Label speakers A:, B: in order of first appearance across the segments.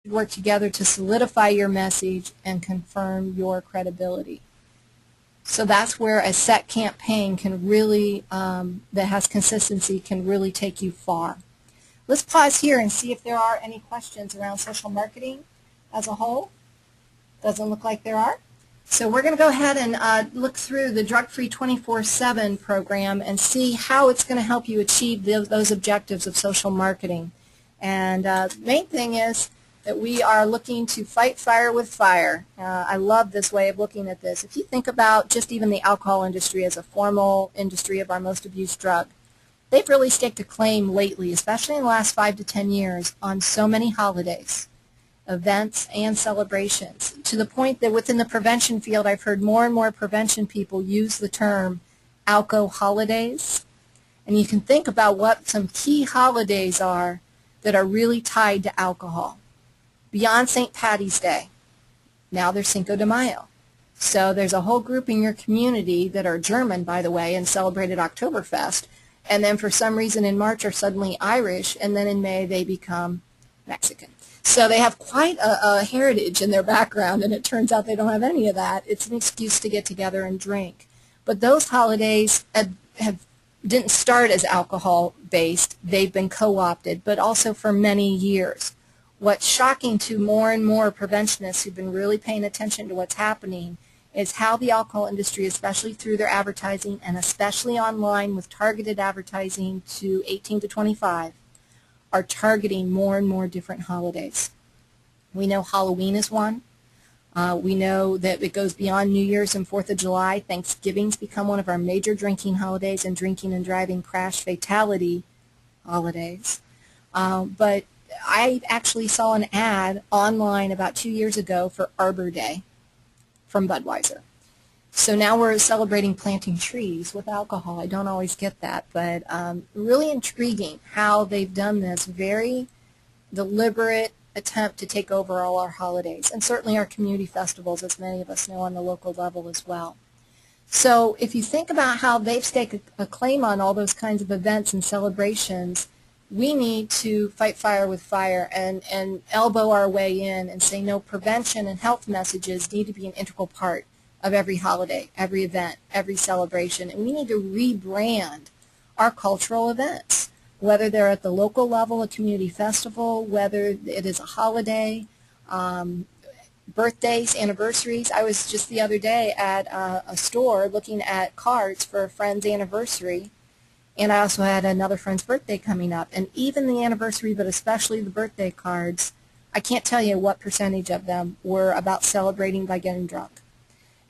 A: work together to solidify your message and confirm your credibility. So that's where a set campaign can really, that has consistency, can really take you far. Let's pause here and see if there are any questions around social marketing as a whole. Doesn't look like there are. So we're going to go ahead and look through the Drug-Free 24/7 program and see how it's going to help you achieve those objectives of social marketing. And the main thing is that we are looking to fight fire with fire. I love this way of looking at this. If you think about just even the alcohol industry as a formal industry of our most abused drug, they've really staked a claim lately, especially in the last 5 to 10 years, on so many holidays, events, and celebrations, to the point that within the prevention field I've heard more and more prevention people use the term alco holidays. And you can think about what some key holidays are that are really tied to alcohol. Beyond St. Patty's Day, now there's Cinco de Mayo. So there's a whole group in your community that are German, by the way, and celebrated Oktoberfest, and then for some reason in March are suddenly Irish, and then in May they become Mexican. So they have quite a heritage in their background, and it turns out they don't have any of that. It's an excuse to get together and drink. But those holidays didn't start as alcohol-based. They've been co-opted, but also for many years. What's shocking to more and more preventionists who've been really paying attention to what's happening is how the alcohol industry, especially through their advertising and especially online with targeted advertising to 18 to 25, are targeting more and more different holidays. We know Halloween is one. We know that it goes beyond New Year's and 4th of July. Thanksgiving's become one of our major drinking holidays and drinking and driving crash fatality holidays. But I actually saw an ad online about 2 years ago for Arbor Day from Budweiser. So now we're celebrating planting trees with alcohol. I don't always get that, but really intriguing how they've done this very deliberate attempt to take over all our holidays, and certainly our community festivals, as many of us know, on the local level as well. So if you think about how they've staked a claim on all those kinds of events and celebrations, we need to fight fire with fire and elbow our way in and say, no, prevention and health messages need to be an integral part of every holiday, every event, every celebration. And we need to rebrand our cultural events, whether they're at the local level, a community festival, whether it is a holiday, birthdays, anniversaries. I was just the other day at a store looking at cards for a friend's anniversary, and I also had another friend's birthday coming up. And even the anniversary, but especially the birthday cards, I can't tell you what percentage of them were about celebrating by getting drunk.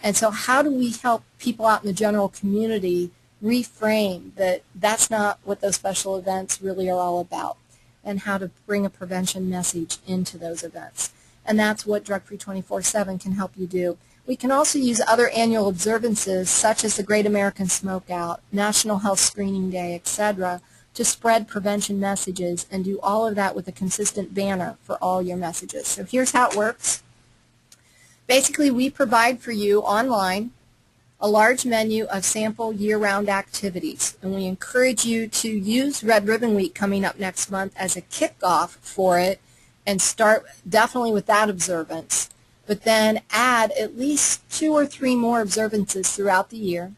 A: And so how do we help people out in the general community reframe that that's not what those special events really are all about, and how to bring a prevention message into those events? And that's what Drug-Free 24/7 can help you do. We can also use other annual observances such as the Great American Smokeout, National Health Screening Day, etc., to spread prevention messages and do all of that with a consistent banner for all your messages. So here's how it works. Basically, we provide for you online a large menu of sample year-round activities, and we encourage you to use Red Ribbon Week coming up next month as a kickoff for it, and start definitely with that observance, but then add at least 2 or 3 more observances throughout the year.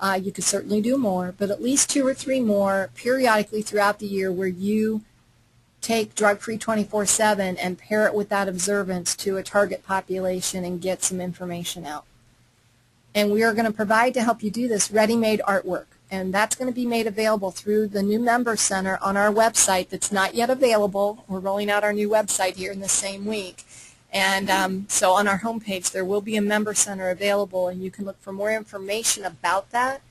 A: You could certainly do more, but at least 2 or 3 more periodically throughout the year where you take Drug-Free 24/7 and pair it with that observance to a target population and get some information out. And we are going to provide, to help you do this, ready-made artwork. And that's going to be made available through the new Member Center on our website that's not yet available. We're rolling out our new website here in the same week. And so on our homepage there will be a Member Center available, and you can look for more information about that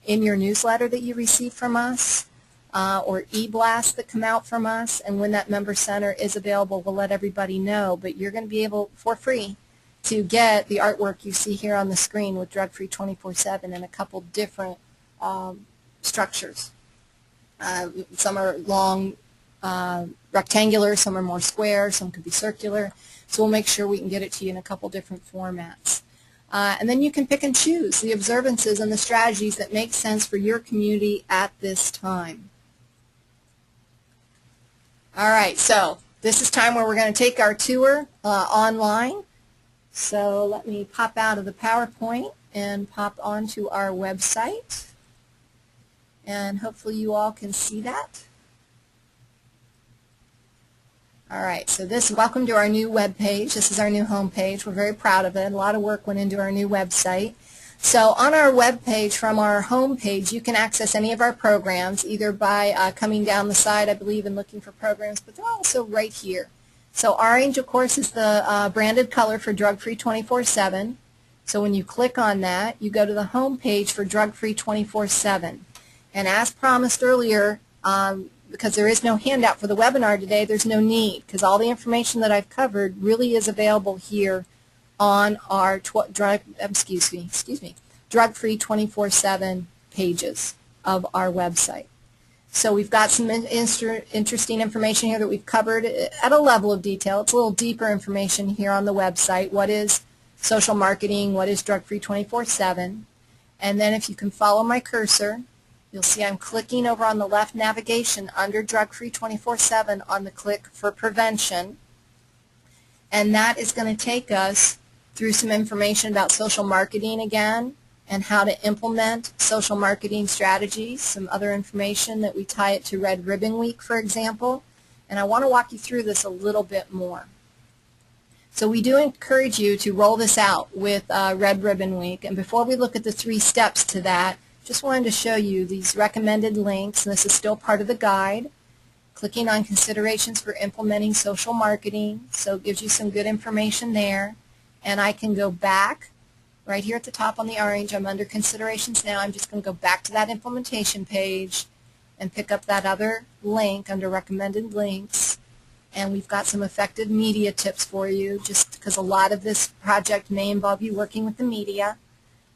A: in your newsletter that you receive from us or e-blasts that come out from us. And when that Member Center is available, we'll let everybody know. But you're going to be able, for free, to get the artwork you see here on the screen with Drug-Free 24/7 in a couple different structures. Some are long rectangular, some are more square, some could be circular. So we'll make sure we can get it to you in a couple different formats. And then you can pick and choose the observances and the strategies that make sense for your community at this time. All right, so this is time where we're going to take our tour online. So let me pop out of the PowerPoint and pop onto our website. And hopefully you all can see that. All right, so welcome to our new web page. This is our new home page. We're very proud of it. A lot of work went into our new website. So on our web page, from our home page, you can access any of our programs, either by coming down the side, I believe, and looking for programs, but they're also right here. So orange, of course, is the branded color for Drug Free 24/7. So when you click on that, you go to the home page for Drug Free 24/7. And as promised earlier, because there is no handout for the webinar today, there's no need, because all the information that I've covered really is available here on our Drug Free 24/7 pages of our website. So we've got some interesting information here that we've covered at a level of detail. It's a little deeper information here on the website. What is social marketing? What is Drug Free 24/7? And then if you can follow my cursor, you'll see I'm clicking over on the left navigation under Drug Free 24/7 on the click for prevention. And that is going to take us through some information about social marketing again, and how to implement social marketing strategies, some other information that we tie it to Red Ribbon Week, for example. And I want to walk you through this a little bit more. So we do encourage you to roll this out with Red Ribbon Week. And before we look at the 3 steps to that, just wanted to show you these recommended links, and this is still part of the guide. Clicking on considerations for implementing social marketing, so it gives you some good information there. And I can go back right here at the top on the orange. I'm under considerations now. I'm just going to go back to that implementation page and pick up that other link under recommended links. And we've got some effective media tips for you, just because a lot of this project may involve you working with the media.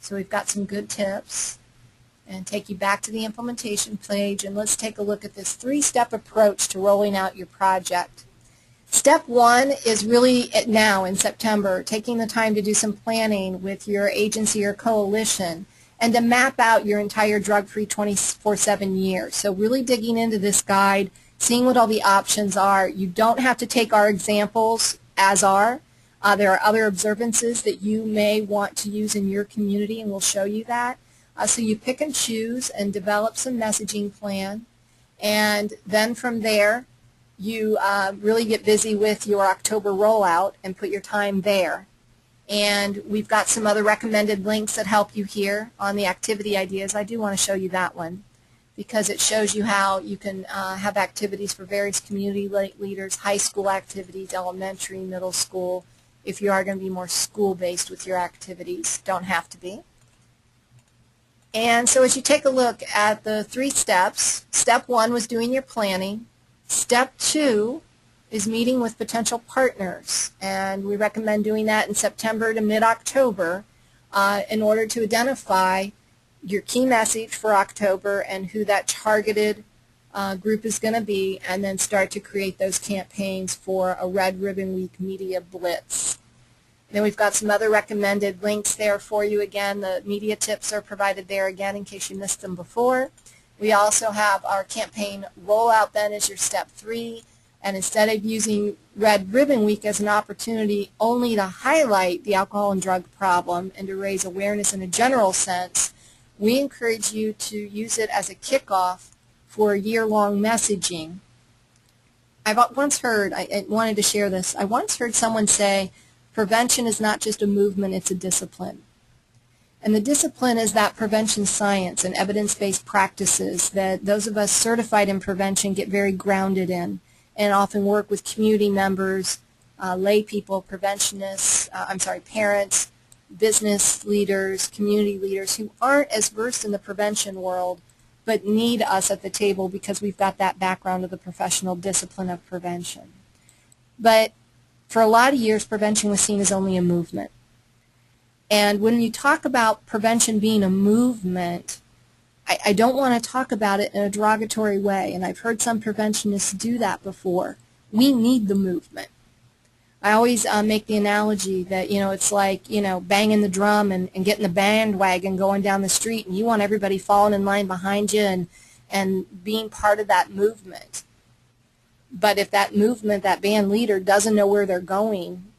A: So we've got some good tips. And take you back to the implementation page, and let's take a look at this 3-step approach to rolling out your project. Step 1 is really now in September, taking the time to do some planning with your agency or coalition and to map out your entire drug-free 24/7 year. So really digging into this guide, seeing what all the options are. You don't have to take our examples as are. There are other observances that you may want to use in your community, and we'll show you that. So you pick and choose and develop some messaging plan, and then from there you really get busy with your October rollout and put your time there. And we've got some other recommended links that help you here on the activity ideas. I do want to show you that one because it shows you how you can have activities for various community leaders, high school activities, elementary, middle school. If you are going to be more school-based with your activities, don't have to be. And so as you take a look at the 3 steps, step 1 was doing your planning. Step 2 is meeting with potential partners, and we recommend doing that in September to mid-October in order to identify your key message for October and who that targeted group is going to be, and then start to create those campaigns for a Red Ribbon Week Media Blitz. Then we've got some other recommended links there for you. Again, the media tips are provided there again in case you missed them before. We also have our campaign rollout then as your step 3, and instead of using Red Ribbon Week as an opportunity only to highlight the alcohol and drug problem and to raise awareness in a general sense, we encourage you to use it as a kickoff for year-long messaging. I've once heard, I wanted to share this, I once heard someone say, prevention is not just a movement, it's a discipline. And the discipline is that prevention science and evidence-based practices that those of us certified in prevention get very grounded in and often work with community members, lay people, preventionists, parents, business leaders, community leaders who aren't as versed in the prevention world but need us at the table because we've got that background of the professional discipline of prevention. But for a lot of years, prevention was seen as only a movement. And when you talk about prevention being a movement, I don't want to talk about it in a derogatory way, and I've heard some preventionists do that before. We need the movement. I always make the analogy that, it's like, banging the drum and getting the bandwagon going down the street, and you want everybody falling in line behind you and being part of that movement. But if that movement, that band leader doesn't know where they're going,